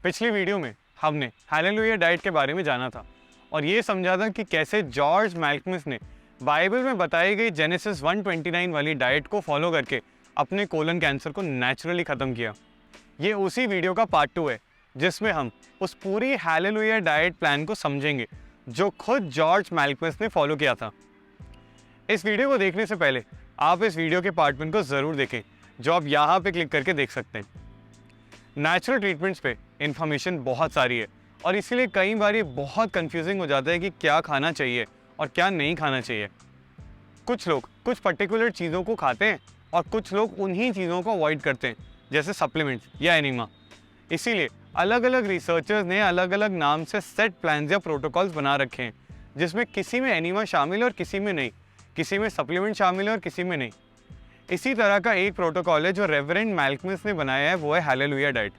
पिछली वीडियो में हमने हालेलुया डाइट के बारे में जाना था और ये समझा था कि कैसे जॉर्ज मैल्कमिस ने बाइबल में बताई गई जेनेसिस 129 वाली डाइट को फॉलो करके अपने कोलन कैंसर को नेचुरली ख़त्म किया। ये उसी वीडियो का पार्ट 2 है जिसमें हम उस पूरी हालेलुया डाइट प्लान को समझेंगे जो खुद जॉर्ज मैल्कमिस ने फॉलो किया था। इस वीडियो को देखने से पहले आप इस वीडियो के पार्ट 1 को ज़रूर देखें जो आप यहाँ पे क्लिक करके देख सकते हैं। नेचुरल ट्रीटमेंट्स पे इन्फॉर्मेशन बहुत सारी है और इसीलिए कई बार ये बहुत कंफ्यूजिंग हो जाता है कि क्या खाना चाहिए और क्या नहीं खाना चाहिए। कुछ लोग कुछ पर्टिकुलर चीज़ों को खाते हैं और कुछ लोग उन्हीं चीज़ों को अवॉइड करते हैं जैसे सप्लीमेंट्स या एनिमा। इसीलिए अलग अलग रिसर्चर्स ने अलग अलग नाम से सेट प्लान्स या प्रोटोकॉल्स बना रखे हैं जिसमें किसी में एनिमा शामिल है और किसी में नहीं, किसी में सप्लीमेंट शामिल है और किसी में नहीं। इसी तरह का एक प्रोटोकॉल है जो रेवरेंड मैल्कमिस ने बनाया है, वो है हालेलुया डाइट।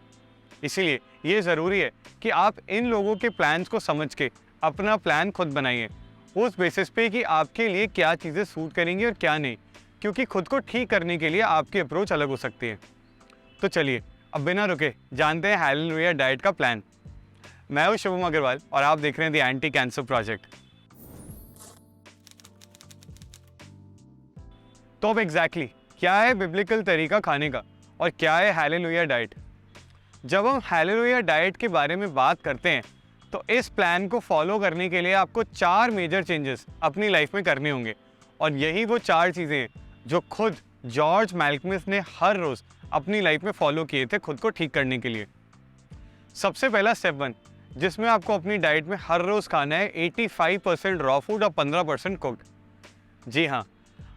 इसीलिए ये ज़रूरी है कि आप इन लोगों के प्लान्स को समझ के अपना प्लान खुद बनाइए उस बेसिस पे कि आपके लिए क्या चीज़ें सूट करेंगी और क्या नहीं, क्योंकि खुद को ठीक करने के लिए आपकी अप्रोच अलग हो सकती है। तो चलिए अब बिना रुके जानते हैं हालेलुया डाइट का प्लान। मैं हूँ शुभम अग्रवाल और आप देख रहे हैं द एंटी कैंसर प्रोजेक्ट। तो अब एग्जैक्टली क्या है बिब्लिकल तरीका खाने का और क्या है हालेलुया डाइट? जब हम हालेलुया डाइट के बारे में बात करते हैं तो इस प्लान को फॉलो करने के लिए आपको 4 मेजर चेंजेस अपनी लाइफ में करने होंगे और यही वो 4 चीज़ें हैं जो खुद जॉर्ज मैल्कमिस ने हर रोज़ अपनी लाइफ में फॉलो किए थे खुद को ठीक करने के लिए। सबसे पहला स्टेप 1 जिसमें आपको अपनी डाइट में हर रोज़ खाना है 85% रॉ फूड और 15% कुक्ड। जी हाँ,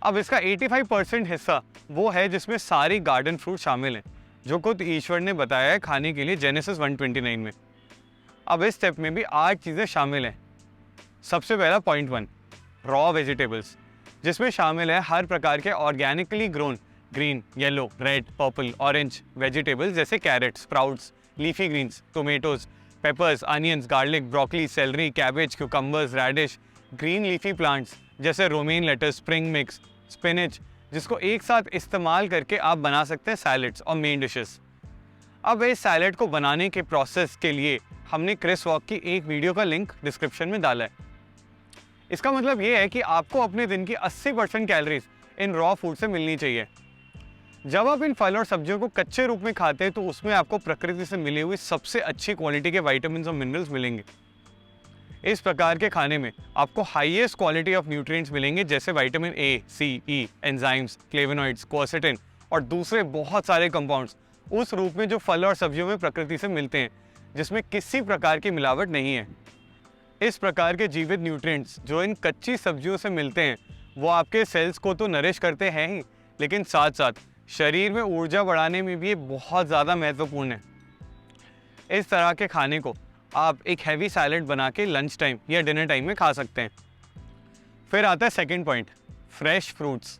अब इसका 85% हिस्सा वो है जिसमें सारी गार्डन फ्रूट शामिल हैं जो खुद ईश्वर ने बताया है खाने के लिए जेनेसिस 129 में। अब इस स्टेप में भी 8 चीज़ें शामिल हैं। सबसे पहला पॉइंट 1 रॉ वेजिटेबल्स, जिसमें शामिल है हर प्रकार के organically grown green, yellow, red, purple, orange vegetables जैसे carrot, sprouts, leafy greens, tomatoes, peppers, onions, garlic, broccoli, celery, cabbage, cucumbers, radish, green leafy plants जैसे romaine lettuce, spring mix, spinach, जिसको एक साथ इस्तेमाल करके आप बना सकते हैं सैलड्स और मेन डिशेस। अब इस सैलड को बनाने के प्रोसेस के लिए हमने क्रिस वॉक की एक वीडियो का लिंक डिस्क्रिप्शन में डाला है। इसका मतलब ये है कि आपको अपने दिन की 80% कैलोरीज इन रॉ फूड से मिलनी चाहिए। जब आप इन फल और सब्जियों को कच्चे रूप में खाते हैं तो उसमें आपको प्रकृति से मिली हुई सबसे अच्छी क्वालिटी के विटामिन और मिनरल्स मिलेंगे। इस प्रकार के खाने में आपको हाईएस्ट क्वालिटी ऑफ न्यूट्रिएंट्स मिलेंगे जैसे vitamin A, C, E, enzymes, flavonoids, quercetin और दूसरे बहुत सारे कंपाउंड्स उस रूप में जो फल और सब्जियों में प्रकृति से मिलते हैं जिसमें किसी प्रकार की मिलावट नहीं है। इस प्रकार के जीवित न्यूट्रिएंट्स जो इन कच्ची सब्जियों से मिलते हैं वो आपके सेल्स को तो नरिश करते हैं ही, लेकिन साथ साथ शरीर में ऊर्जा बढ़ाने में भी ये बहुत ज़्यादा महत्वपूर्ण है। इस तरह के खाने को आप एक हैवी सैलेड बना के लंच टाइम या डिनर टाइम में खा सकते हैं। फिर आता है सेकंड पॉइंट, फ्रेश फ्रूट्स।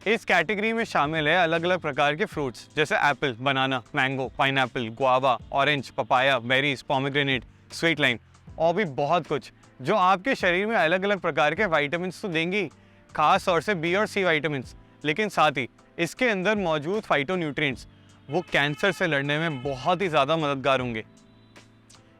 इस कैटेगरी में शामिल है अलग अलग प्रकार के फ्रूट्स जैसे apple, banana, mango, pineapple, guava, orange, papaya, berries, pomegranate, sweet lime और भी बहुत कुछ जो आपके शरीर में अलग अलग प्रकार के विटामिन तो देंगी, खास तौर से बी और सी विटामिन, लेकिन साथ ही इसके अंदर मौजूद फाइटोन्यूट्रिएंट्स वो कैंसर से लड़ने में बहुत ही ज़्यादा मददगार होंगे।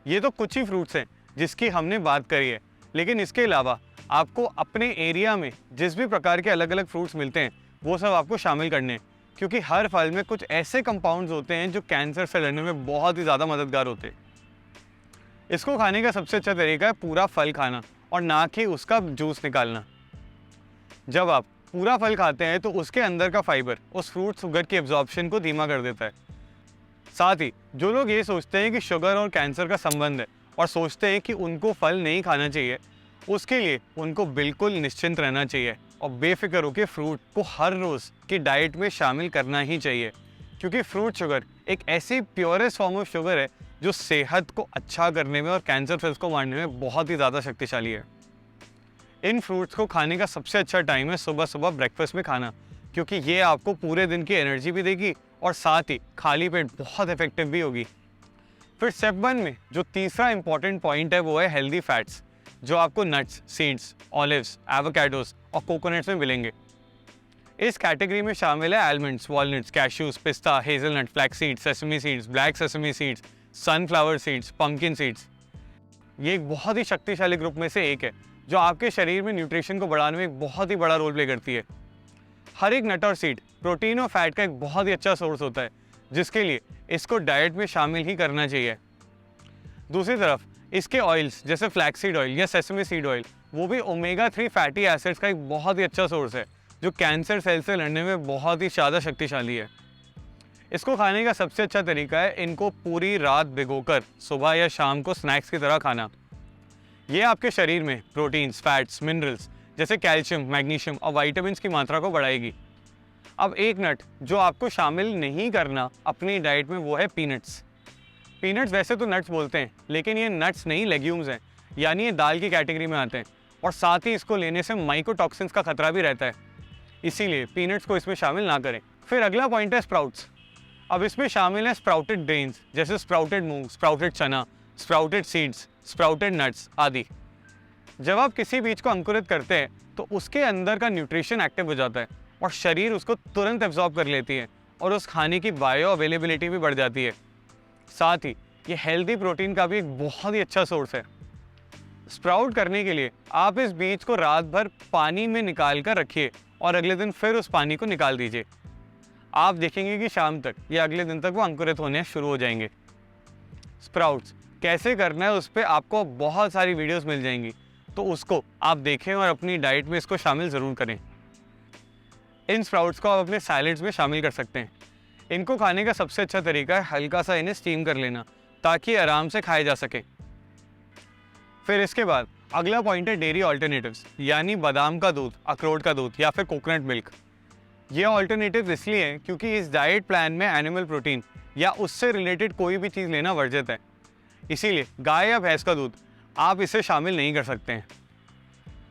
ये तो कुछ ही फ्रूट्स हैं जिसकी हमने बात करी है, लेकिन इसके अलावा आपको अपने एरिया में जिस भी प्रकार के अलग अलग फ्रूट्स मिलते हैं वो सब आपको शामिल करने हैं, क्योंकि हर फल में कुछ ऐसे कंपाउंड्स होते हैं जो कैंसर से लड़ने में बहुत ही ज़्यादा मददगार होते हैं। इसको खाने का सबसे अच्छा तरीका है पूरा फल खाना और ना कि उसका जूस निकालना। जब आप पूरा फल खाते हैं तो उसके अंदर का फाइबर उस फ्रूट शुगर की एब्जॉर्प्शन को धीमा कर देता है। साथ ही जो लोग ये सोचते हैं कि शुगर और कैंसर का संबंध है और सोचते हैं कि उनको फल नहीं खाना चाहिए, उसके लिए उनको बिल्कुल निश्चिंत रहना चाहिए और बेफिक्र होकर फ्रूट को हर रोज़ की डाइट में शामिल करना ही चाहिए, क्योंकि फ्रूट शुगर एक ऐसी प्योरेस्ट फॉर्म ऑफ शुगर है जो सेहत को अच्छा करने में और कैंसर सेल्स को मारने में बहुत ही ज़्यादा शक्तिशाली है। इन फ्रूट्स को खाने का सबसे अच्छा टाइम है सुबह सुबह ब्रेकफास्ट में खाना, क्योंकि ये आपको पूरे दिन की एनर्जी भी देगी और साथ ही खाली पेट बहुत इफेक्टिव भी होगी। फिर स्टेप 1 में जो तीसरा इंपॉर्टेंट पॉइंट है वो है हेल्दी फैट्स, जो आपको नट्स, सीड्स, ऑलिव्स, एवोकाडोस और कोकोनट्स में मिलेंगे। इस कैटेगरी में शामिल है आलमंड्स, वॉलनट्स, कैश्यूज, पिस्ता, hazelnut, flax seeds, sesame seeds, black sesame seeds, sunflower seeds, pumpkin seeds. ये एक बहुत ही शक्तिशाली ग्रुप में से एक है जो आपके शरीर में न्यूट्रिशन को बढ़ाने में एक बहुत ही बड़ा रोल प्ले करती है। हर एक नट और सीड प्रोटीन और फैट का एक बहुत ही अच्छा सोर्स होता है, जिसके लिए इसको डाइट में शामिल ही करना चाहिए। दूसरी तरफ इसके ऑयल्स जैसे फ्लैक्सीड ऑयल या सेसमी सीड ऑयल, वो भी ओमेगा 3 फैटी एसिड्स का एक बहुत ही अच्छा सोर्स है जो कैंसर सेल से लड़ने में बहुत ही ज़्यादा शक्तिशाली है। इसको खाने का सबसे अच्छा तरीका है इनको पूरी रात भिगोकर सुबह या शाम को स्नैक्स की तरह खाना। ये आपके शरीर में प्रोटीन्स, फैट्स, मिनरल्स जैसे कैल्शियम, मैग्नीशियम और विटामिन्स की मात्रा को बढ़ाएगी। अब एक नट जो आपको शामिल नहीं करना अपनी डाइट में वो है पीनट्स। पीनट्स वैसे तो नट्स बोलते हैं, लेकिन ये नट्स नहीं, लेग्यूम्स हैं, यानी ये दाल की कैटेगरी में आते हैं और साथ ही इसको लेने से माइकोटॉक्सिन्स का खतरा भी रहता है, इसीलिए पीनट्स को इसमें शामिल ना करें। फिर अगला पॉइंट है स्प्राउट्स। अब इसमें शामिल है स्प्राउटेड ग्रेन्स जैसे स्प्राउटेड मूंग, स्प्राउटेड चना, स्प्राउटेड सीड्स, स्प्राउटेड नट्स आदि। जब आप किसी बीज को अंकुरित करते हैं तो उसके अंदर का न्यूट्रिशन एक्टिव हो जाता है और शरीर उसको तुरंत एब्जॉर्ब कर लेती है और उस खाने की बायो अवेलेबिलिटी भी बढ़ जाती है। साथ ही ये हेल्दी प्रोटीन का भी एक बहुत ही अच्छा सोर्स है। स्प्राउट करने के लिए आप इस बीज को रात भर पानी में निकाल कर रखिए और अगले दिन फिर उस पानी को निकाल दीजिए। आप देखेंगे कि शाम तक या अगले दिन तक वो अंकुरित होने शुरू हो जाएंगे। स्प्राउट्स कैसे करना है उस पर आपको बहुत सारी वीडियोस मिल जाएंगी, तो उसको आप देखें और अपनी डाइट में इसको शामिल ज़रूर करें। इन स्प्राउट्स को आप अपने सैलेड्स में शामिल कर सकते हैं। इनको खाने का सबसे अच्छा तरीका है हल्का सा इन्हें स्टीम कर लेना ताकि आराम से खाए जा सके। फिर इसके बाद अगला पॉइंट है डेयरी ऑल्टरनेटिव्स, यानी बादाम का दूध, अखरोट का दूध या फिर कोकोनट मिल्क। ये ऑल्टरनेटिव इसलिए हैं क्योंकि इस डाइट प्लान में एनिमल प्रोटीन या उससे रिलेटेड कोई भी चीज़ लेना वर्जित है, इसीलिए गाय या भैंस का दूध आप इसे शामिल नहीं कर सकते हैं।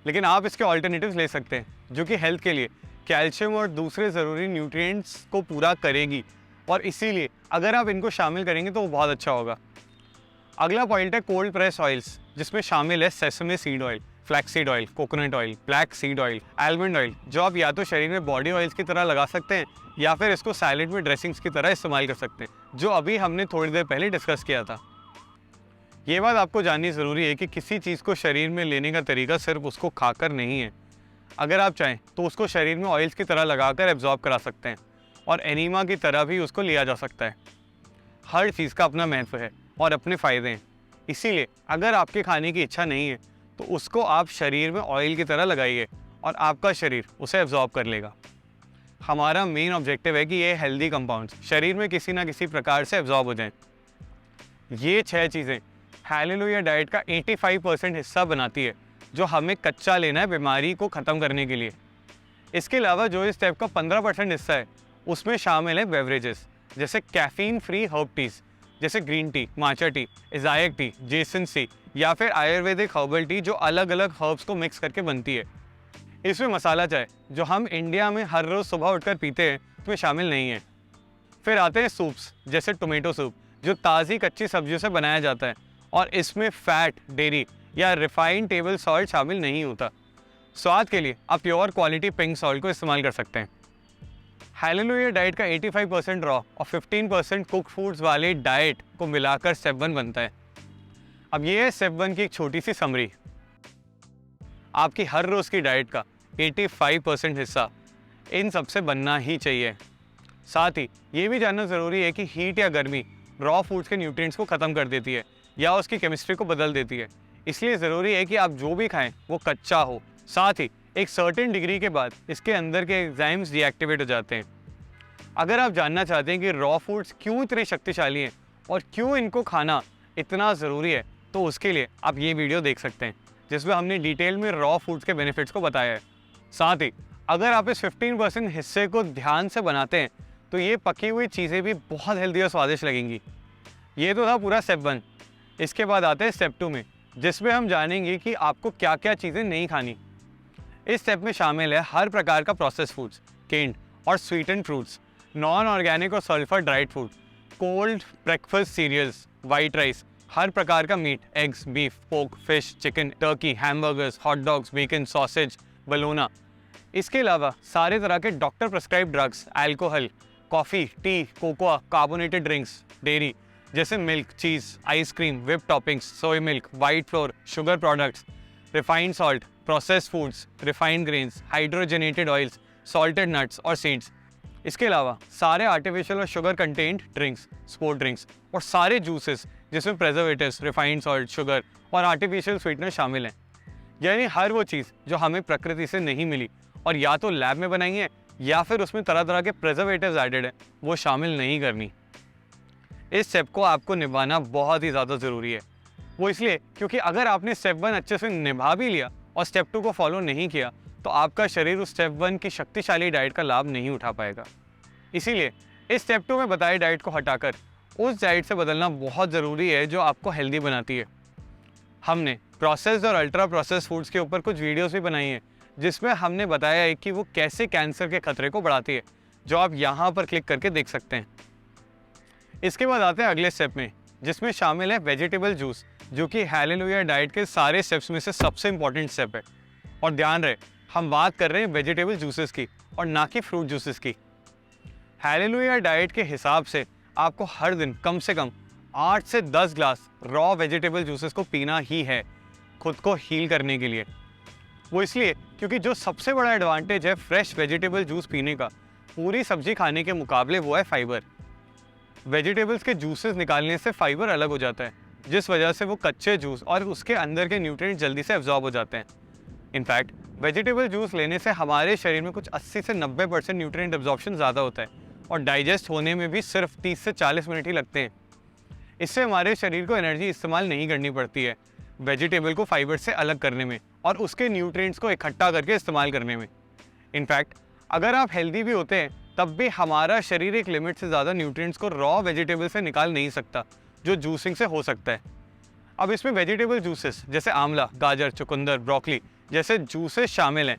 लेकिन आप इसके ऑल्टरनेटिव्स ले सकते हैं जो कि हेल्थ के लिए कैल्शियम और दूसरे ज़रूरी न्यूट्रिएंट्स को पूरा करेगी, और इसीलिए अगर आप इनको शामिल करेंगे तो वो बहुत अच्छा होगा। अगला पॉइंट है कोल्ड प्रेस ऑयल्स, जिसमें शामिल है sesame seed oil, flaxseed oil, coconut oil, black seed oil, almond oil, जो आप या तो शरीर में बॉडी ऑयल्स की तरह लगा सकते हैं या फिर इसको सैलेड में ड्रेसिंग्स की तरह इस्तेमाल कर सकते हैं, जो अभी हमने थोड़ी देर पहले डिस्कस किया था। ये बात आपको जाननी ज़रूरी है कि किसी चीज़ को शरीर में लेने का तरीका सिर्फ उसको खाकर नहीं है। अगर आप चाहें तो उसको शरीर में ऑयल्स की तरह लगाकर एब्जॉर्ब करा सकते हैं और एनीमा की तरह भी उसको लिया जा सकता है। हर चीज़ का अपना महत्व है और अपने फ़ायदे हैं, इसीलिए अगर आपके खाने की इच्छा नहीं है तो उसको आप शरीर में ऑयल की तरह लगाइए और आपका शरीर उसे एब्जॉर्ब कर लेगा। हमारा मेन ऑब्जेक्टिव है कि ये हेल्दी कंपाउंड्स शरीर में किसी ना किसी प्रकार से एब्जॉर्ब हो जाएं। ये 6 चीज़ें हालेलुया डाइट का 85% हिस्सा बनाती है, जो हमें कच्चा लेना है बीमारी को ख़त्म करने के लिए। इसके अलावा जो इस स्टेप का 15% हिस्सा है उसमें शामिल है बेवरेजेस जैसे कैफीन फ्री हर्ब टीज जैसे green tea, matcha tea, essiac tea, जेसन सी या फिर आयुर्वेदिक हर्बल टी जो अलग अलग हर्ब्स को मिक्स करके बनती है। इसमें मसाला चाय जो हम इंडिया में हर रोज़ सुबह उठकर पीते हैं उसमें शामिल नहीं है। फिर आते हैं सूप्स जैसे टोमेटो सूप जो ताज़ी कच्ची सब्जियों से बनाया जाता है और इसमें फैट, डेयरी या रिफाइंड टेबल सॉल्ट शामिल नहीं होता। स्वाद के लिए आप प्योर क्वालिटी पिंक सॉल्ट को इस्तेमाल कर सकते हैं। हालेलुया डाइट का 85% रॉ और 15% कुक फूड्स वाले डाइट को मिलाकर स्टेप 1 बनता है। अब ये है स्टेप 1 की एक छोटी सी समरी। आपकी हर रोज़ की डाइट का 85% हिस्सा इन सब से बनना ही चाहिए। साथ ही ये भी जानना ज़रूरी है कि हीट या गर्मी रॉ फूड्स के न्यूट्रिएंट्स को ख़त्म कर देती है या उसकी केमिस्ट्री को बदल देती है, इसलिए ज़रूरी है कि आप जो भी खाएं वो कच्चा हो। साथ ही एक सर्टेन डिग्री के बाद इसके अंदर के एंजाइम्स डीएक्टिवेट हो जाते हैं। अगर आप जानना चाहते हैं कि रॉ फूड्स क्यों इतने शक्तिशाली हैं और क्यों इनको खाना इतना ज़रूरी है, तो उसके लिए आप ये वीडियो देख सकते हैं जिसमें हमने डिटेल में रॉ फूड्स के बेनिफिट्स को बताया है। साथ ही अगर आप इस 15% हिस्से को ध्यान से बनाते हैं तो ये पकी हुई चीज़ें भी बहुत हेल्दी और स्वादिष्ट लगेंगी। ये तो था पूरा स्टेप 1। इसके बाद आते हैं स्टेप 2 में, जिसमें हम जानेंगे कि आपको क्या क्या चीज़ें नहीं खानी। इस स्टेप में शामिल है हर प्रकार का प्रोसेस फूड्स, केन्ड और स्वीटेंड फ्रूट्स, नॉन ऑर्गेनिक और sulphur dried food, cold breakfast cereals, white rice, हर प्रकार का meat, eggs, beef, pork, fish, chicken, turkey, hamburgers, hot dogs, bacon, sausage, bologna. इसके अलावा सारे तरह के doctor prescribe drugs, alcohol, coffee, tea, cocoa, carbonated drinks, dairy जैसे milk, cheese, ice cream, whip toppings, soya milk, white flour, sugar products, refined salt, processed foods, refined grains, hydrogenated oils, salted nuts और seeds. इसके अलावा सारे artificial और sugar content drinks, sport drinks और सारे juices जिसमें preservatives, refined salt, sugar और artificial sweetener शामिल हैं। यानी हर वो चीज़ जो हमें प्रकृति से नहीं मिली और या तो लैब में बनाई है या फिर उसमें तरह तरह के प्रेजर्वेटिव्स एडेड हैं, वो शामिल नहीं करनी। इस स्टेप को आपको निभाना बहुत ही ज़्यादा ज़रूरी है। वो इसलिए क्योंकि अगर आपने स्टेप 1 अच्छे से निभा भी लिया और स्टेप 2 को फॉलो नहीं किया तो आपका शरीर उस स्टेप 1 की शक्तिशाली डाइट का लाभ नहीं उठा पाएगा। इसीलिए इस स्टेप 2 में बताए डाइट को हटाकर उस डाइट से बदलना बहुत ज़रूरी है जो आपको हेल्दी बनाती है। हमने प्रोसेस्ड और अल्ट्रा प्रोसेस्ड फूड्स के ऊपर कुछ वीडियोस भी बनाई हैं जिसमें हमने बताया है कि वो कैसे कैंसर के खतरे को बढ़ाती है, जो आप यहाँ पर क्लिक करके देख सकते हैं। इसके बाद आते हैं अगले स्टेप में, जिसमें शामिल है वेजिटेबल जूस, जो कि हालेलुया डाइट के सारे स्टेप्स में से सबसे इंपॉर्टेंट स्टेप है। और ध्यान रहे, हम बात कर रहे हैं वेजिटेबल जूसेस की और ना कि फ्रूट जूसेस की। हालेलुया डाइट के हिसाब से आपको हर दिन कम से कम 8 से 10 ग्लास रॉ वेजिटेबल जूसेस को पीना ही है खुद को हील करने के लिए। वो इसलिए क्योंकि जो सबसे बड़ा एडवांटेज है फ्रेश वेजिटेबल जूस पीने का पूरी सब्जी खाने के मुकाबले, वो है फाइबर। वेजिटेबल्स के जूसेस निकालने से फाइबर अलग हो जाता है, जिस वजह से वो कच्चे जूस और उसके अंदर के न्यूट्रिएंट जल्दी से एब्जॉर्ब हो जाते हैं। इनफैक्ट वेजिटेबल जूस लेने से हमारे शरीर में कुछ 80 से 90% न्यूट्रिएंट एब्जॉर्प्शन ज़्यादा होता है और डाइजेस्ट होने में भी सिर्फ 30 से 40 मिनट ही लगते हैं। इससे हमारे शरीर को एनर्जी इस्तेमाल नहीं करनी पड़ती है वेजिटेबल को फाइबर से अलग करने में और उसके न्यूट्रिएंट्स को इकट्ठा करके इस्तेमाल करने में। इनफैक्ट अगर आप हेल्दी भी होते हैं तब भी हमारा शरीर एक लिमिट से ज़्यादा न्यूट्रिएंट्स को रॉ वेजिटेबल से निकाल नहीं सकता, जो जूसिंग से हो सकता है। अब इसमें वेजिटेबल जूसेस जैसे आंवला, गाजर, चुकंदर, ब्रोकली जैसे जूसेस शामिल हैं।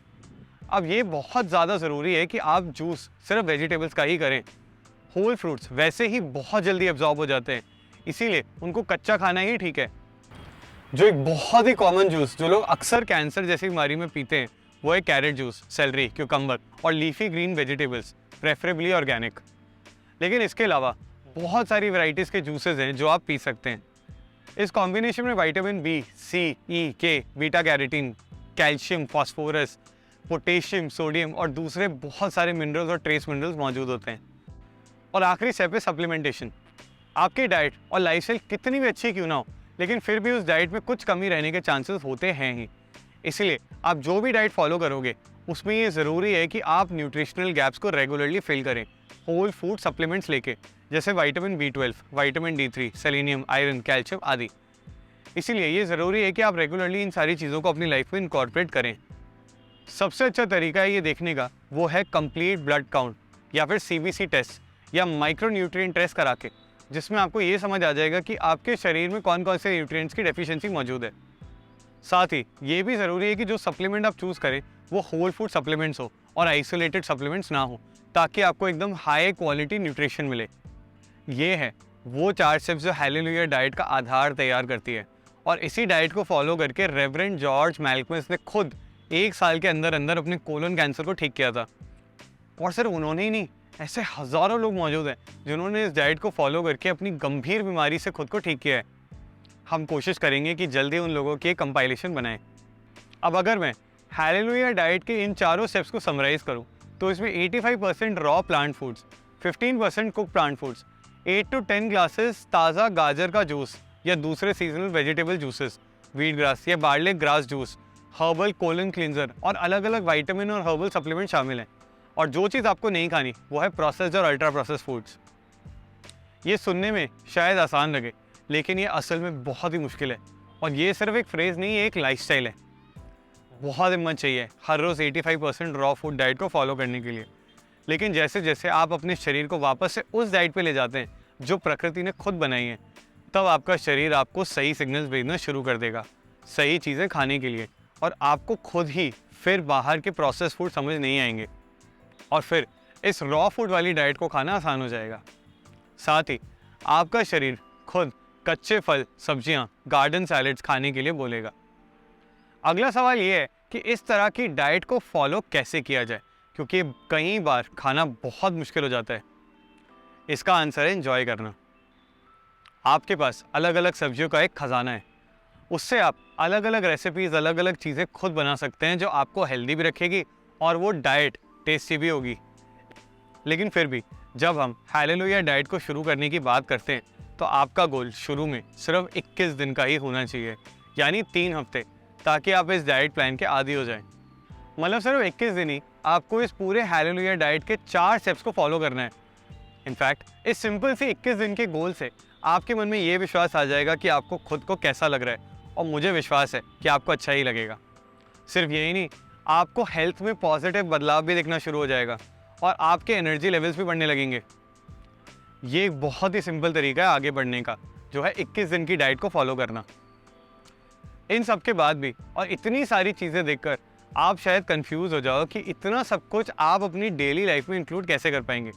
अब ये बहुत ज़्यादा ज़रूरी है कि आप जूस सिर्फ वेजिटेबल्स का ही करें। होल फ्रूट्स वैसे ही बहुत जल्दी एब्जॉर्ब हो जाते हैं, इसीलिए उनको कच्चा खाना ही ठीक है। जो एक बहुत ही कॉमन जूस जो लोग अक्सर कैंसर जैसी बीमारी में पीते हैं, वो है कैरेट जूस, सेलरी, क्यूकम्बर और leafy green vegetables, preferably organic. लेकिन इसके अलावा बहुत सारी वैरायटीज़ के जूसेस हैं जो आप पी सकते हैं। इस कॉम्बिनेशन में विटामिन बी, सी, ई, के, beta carotene, calcium, phosphorus, potassium, sodium और दूसरे बहुत सारे मिनरल्स और ट्रेस मिनरल्स मौजूद होते हैं। और आखिरी स्टेप है सप्लीमेंटेशन। आपकी डाइट और लाइफस्टाइल कितनी भी अच्छी क्यों ना हो, लेकिन फिर भी उस डाइट में कुछ कमी रहने के चांसेस होते हैं ही। इसलिए आप जो भी डाइट फॉलो करोगे उसमें ये ज़रूरी है कि आप न्यूट्रिशनल गैप्स को रेगुलरली फिल करें होल फूड सप्लीमेंट्स लेके, जैसे vitamin B12, vitamin D3, selenium, iron, calcium आदि। इसीलिए ये ज़रूरी है कि आप रेगुलरली इन सारी चीज़ों को अपनी लाइफ में इनकॉर्पोरेट करें। सबसे अच्छा तरीका है ये देखने का, वो है कंप्लीट ब्लड काउंट या फिर CBC टेस्ट या माइक्रो न्यूट्रिएंट टेस्ट करा के, जिसमें आपको ये समझ आ जाएगा कि आपके शरीर में कौन कौन से न्यूट्रिएंट्स की डेफिशिएंसी मौजूद है। साथ ही ये भी ज़रूरी है कि जो सप्लीमेंट आप चूज़ करें वो होल फूड सप्लीमेंट्स हो और आइसोलेटेड सप्लीमेंट्स ना हो, ताकि आपको एकदम हाई क्वालिटी न्यूट्रिशन मिले। ये है वो 4 स्टेप्स जो हालेलुया डाइट का आधार तैयार करती है और इसी डाइट को फॉलो करके रेवरेंड जॉर्ज मैल्कमस ने खुद 1 साल के अंदर अंदर अपने कोलन कैंसर को ठीक किया था। और सिर्फ उन्होंने ही नहीं, ऐसे हज़ारों लोग मौजूद हैं जिन्होंने इस डाइट को फॉलो करके अपनी गंभीर बीमारी से खुद को ठीक किया है। हम कोशिश करेंगे कि जल्दी उन लोगों की एक कंपाइलेशन बनाएं। अब अगर मैं हालेलुया डाइट के इन चारों स्टेप्स को समराइज़ करूं तो इसमें 85% raw plant foods, 15% cook plant foods, 8 to 10 glasses ताज़ा गाजर का जूस या दूसरे seasonal vegetable juices, wheat grass या barley grass juice, herbal colon cleanser और अलग अलग विटामिन और हर्बल सप्लीमेंट शामिल हैं। और जो चीज़ आपको नहीं खानी वो है प्रोसेस्ड और अल्ट्रा प्रोसेस्ड फूड्स। ये सुनने में शायद आसान लगे, लेकिन ये असल में बहुत ही मुश्किल है और ये सिर्फ एक फ्रेज़ नहीं है, एक लाइफस्टाइल है। बहुत हिम्मत चाहिए हर रोज़ 85% रॉ फूड डाइट को फॉलो करने के लिए। लेकिन जैसे जैसे आप अपने शरीर को वापस से उस डाइट पे ले जाते हैं जो प्रकृति ने खुद बनाई है, तब आपका शरीर आपको सही सिग्नल्स भेजना शुरू कर देगा सही चीज़ें खाने के लिए, और आपको खुद ही फिर बाहर के प्रोसेस फूड समझ नहीं आएंगे और फिर इस रॉ फूड वाली डाइट को खाना आसान हो जाएगा। साथ ही आपका शरीर खुद कच्चे फल, सब्जियां, गार्डन सैलेड्स खाने के लिए बोलेगा। अगला सवाल ये है कि इस तरह की डाइट को फॉलो कैसे किया जाए, क्योंकि कई बार खाना बहुत मुश्किल हो जाता है। इसका आंसर है एंजॉय करना। आपके पास अलग अलग सब्जियों का एक खजाना है। उससे आप अलग अलग रेसिपीज़, अलग अलग चीज़ें खुद बना सकते हैं जो आपको हेल्दी भी रखेगी और वो डाइट टेस्टी भी होगी। लेकिन फिर भी जब हम हालेलुया डाइट को शुरू करने की बात करते हैं तो आपका गोल शुरू में सिर्फ 21 दिन का ही होना चाहिए, यानी 3 हफ्ते, ताकि आप इस डाइट प्लान के आदी हो जाएं। मतलब सिर्फ 21 दिन ही आपको इस पूरे हालेलुया डाइट के 4 स्टेप्स को फॉलो करना है। इनफैक्ट इस सिंपल सी 21 दिन के गोल से आपके मन में ये विश्वास आ जाएगा कि आपको खुद को कैसा लग रहा है, और मुझे विश्वास है कि आपको अच्छा ही लगेगा। सिर्फ यही नहीं, आपको हेल्थ में पॉजिटिव बदलाव भी दिखना शुरू हो जाएगा और आपके एनर्जी लेवल्स भी बढ़ने लगेंगे। ये एक बहुत ही सिंपल तरीका है आगे बढ़ने का, जो है 21 दिन की डाइट को फॉलो करना। इन सब के बाद भी और इतनी सारी चीज़ें देखकर आप शायद कंफ्यूज हो जाओ कि इतना सब कुछ आप अपनी डेली लाइफ में इंक्लूड कैसे कर पाएंगे।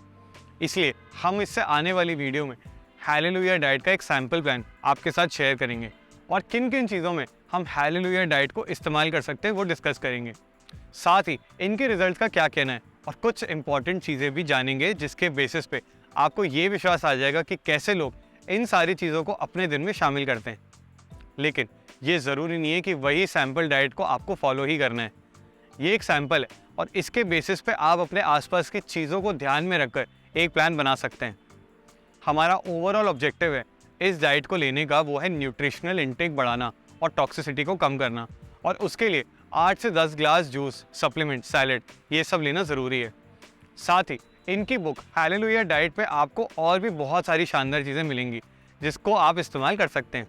इसलिए हम इससे आने वाली वीडियो में हालेलुया डाइट का एक सैम्पल प्लान आपके साथ शेयर करेंगे और किन किन चीज़ों में हम हालेलुया डाइट को इस्तेमाल कर सकते हैं वो डिस्कस करेंगे। साथ ही इनके रिजल्ट का क्या कहना है और कुछ इंपॉर्टेंट चीज़ें भी जानेंगे, जिसके बेसिस पे आपको ये विश्वास आ जाएगा कि कैसे लोग इन सारी चीज़ों को अपने दिन में शामिल करते हैं। लेकिन ये ज़रूरी नहीं है कि वही सैम्पल डाइट को आपको फॉलो ही करना है। ये एक सैम्पल है और इसके बेसिस पे आप अपने आसपास की चीज़ों को ध्यान में रखकर एक प्लान बना सकते हैं। हमारा ओवरऑल ऑब्जेक्टिव है इस डाइट को लेने का, वो है न्यूट्रिशनल इंटेक बढ़ाना और टॉक्सिसिटी को कम करना, और उसके लिए 8 से 10 ग्लास जूस, सप्लीमेंट, सैलेड, ये सब लेना ज़रूरी है। साथ ही इनकी बुक हालेलुया डाइट पे आपको और भी बहुत सारी शानदार चीज़ें मिलेंगी जिसको आप इस्तेमाल कर सकते हैं।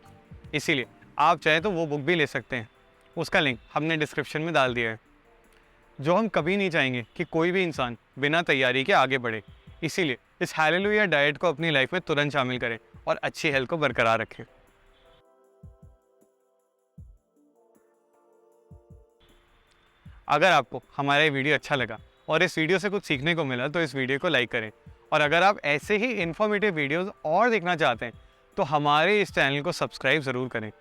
इसीलिए आप चाहें तो वो बुक भी ले सकते हैं, उसका लिंक हमने डिस्क्रिप्शन में डाल दिया है। जो हम कभी नहीं चाहेंगे कि कोई भी इंसान बिना तैयारी के आगे बढ़े, इसीलिए इस हालेलुया डाइट को अपनी लाइफ में तुरंत शामिल करें और अच्छी हेल्थ को बरकरार रखें। अगर आपको हमारा ये वीडियो अच्छा लगा और इस वीडियो से कुछ सीखने को मिला तो इस वीडियो को लाइक करें, और अगर आप ऐसे ही इन्फॉर्मेटिव वीडियोस और देखना चाहते हैं तो हमारे इस चैनल को सब्सक्राइब ज़रूर करें।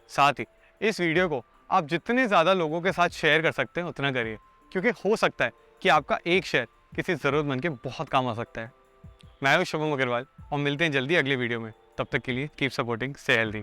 साथ ही इस वीडियो को आप जितने ज़्यादा लोगों के साथ शेयर कर सकते हैं उतना करिए, क्योंकि हो सकता है कि आपका एक शेयर किसी ज़रूरतमंद के बहुत काम आ सकता है। मैं हूं शुभम अग्रवाल और मिलते हैं जल्दी अगले वीडियो में। तब तक के लिए कीप सपोर्टिंग, स्टे हेल्दी।